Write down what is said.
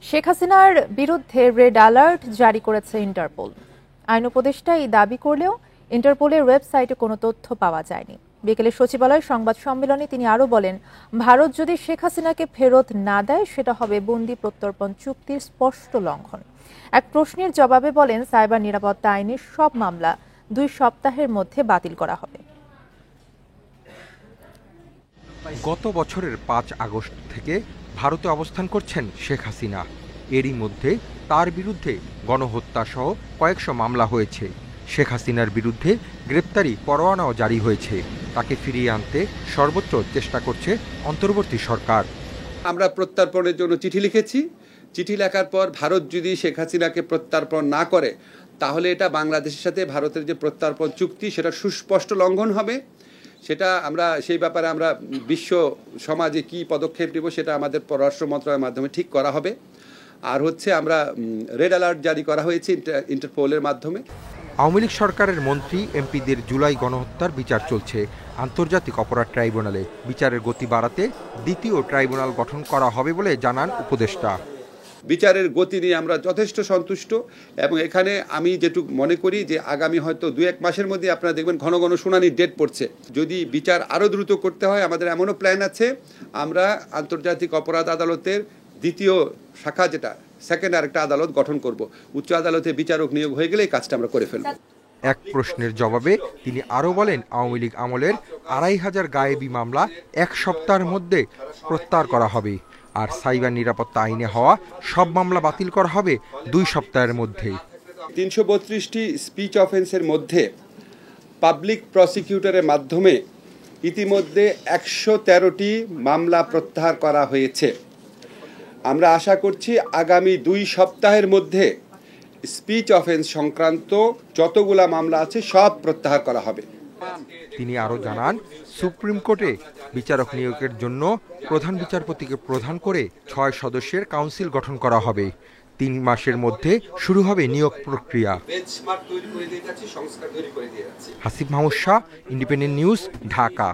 শেখ হাসিনার বিরুদ্ধে red alert জারি করেছে ইন্টারপোল। আইন উপদেষ্টা এই দাবি করলেও ইন্টারপোলের ওয়েবসাইটে কোনো তথ্য পাওয়া যায়নি। বিকেলে সচিবালয় সংবাদ সম্মেলনে তিনি আরও বলেন, ভারত যদি শেখ হাসিনাকে ফেরত না দেয় সেটা হবে বন্দি প্রত্যর্পণ চুক্তির স্পষ্ট লঙ্ঘন। এক প্রশ্নের জবাবে বলেন, সাইবার নিরাপত্তা আইনের সব মামলা 2 সপ্তাহের মধ্যে বাতিল করা হবে। গত বছরের 5 আগস্ট থেকে ভারতে অবস্থান করছেন শেখ হাসিনা। এরই মধ্যে তার বিরুদ্ধে গণহত্যা সহ কয়েকশো মামলা হয়েছে। শেখ হাসিনার বিরুদ্ধে গ্রেপ্তারি পরোয়ানাও জারি হয়েছে। তাকে ফিরিয়ে আনতে সর্বোচ্চ চেষ্টা করছে অন্তর্বর্তী সরকার। আমরা প্রত্যর্পণের জন্য চিঠি লিখেছি। চিঠি লেখার পর ভারত যদি শেখ হাসিনাকে প্রত্যর্পণ না করে তাহলে এটা বাংলাদেশের সাথে ভারতের যে প্রত্যর্পণ চুক্তি সেটা সুস্পষ্ট লঙ্ঘন হবে। সেটা আমরা সেই ব্যাপারে আমরা বিশ্ব সমাজে কি পদক্ষেপ নেব সেটা আমাদের পররাষ্ট্র মন্ত্রণালয়ের মাধ্যমে ঠিক করা হবে। আর হচ্ছে আমরা রেড অ্যালার্ট জারি করা হয়েছে ইন্টারপোলের মাধ্যমে। আওয়ামী লীগ সরকারের মন্ত্রী এমপিদের জুলাই গণহত্যার বিচার চলছে আন্তর্জাতিক অপরাধ ট্রাইব্যুনালে। বিচারের গতি বাড়াতে দ্বিতীয় ট্রাইব্যুনাল গঠন করা হবে বলে জানান উপদেষ্টা। বিচারের গতি নিয়ে আমরা যথেষ্ট সন্তুষ্ট এবং এখানে আমি যেটুকু মনে করি যে আগামী হয়তো 2-1 মাসের মধ্যে আপনারা দেখবেন ঘন ঘন শুনানির ডেট পড়ছে। যদি বিচার আরও দ্রুত করতে হয় আমাদের এমনও প্ল্যান আছে, আমরা আন্তর্জাতিক অপরাধ আদালতের দ্বিতীয় শাখা যেটা সেকেন্ড আরেকটা আদালত গঠন করব। উচ্চ আদালতে বিচারক নিয়োগ হয়ে গেলে এই কাজটা আমরা করে ফেলব। এক প্রশ্নের জবাবে তিনি আরও বলেন, আওয়ামী লীগ আমলের 2500 গায়েবী মামলা 1 সপ্তাহের মধ্যে প্রত্যাহার করা হবে। আর সাইবার নিরাপত্তা আইনে হওয়া সব মামলা বাতিল করা হবে 2 সপ্তাহের মধ্যে। 332টি স্পিচ অফেন্সের মধ্যে পাবলিক প্রসিকিউটরের মাধ্যমে ইতিমধ্যে 113টি মামলা প্রত্যাহার করা হয়েছে। আমরা আশা করছি আগামী 2 সপ্তাহের মধ্যে স্পিচ অফেন্স সংক্রান্ত যতগুলা মামলা আছে সব প্রত্যাহার করা হবে। তিনি আরও জানান, সুপ্রিম কোর্টে বিচারক নিয়োগের জন্য প্রধান বিচারপতিকে প্রধান করে 6 সদস্যের কাউন্সিল গঠন করা হবে। 3 মাসের মধ্যে শুরু হবে নিয়োগ প্রক্রিয়া। বেঞ্চমার্ক তৈরি করে দিয়ে যাচ্ছি, সংস্কার তৈরি করে দিয়ে যাচ্ছি। Hasib Mahmud Shah, independent news, Dhaka.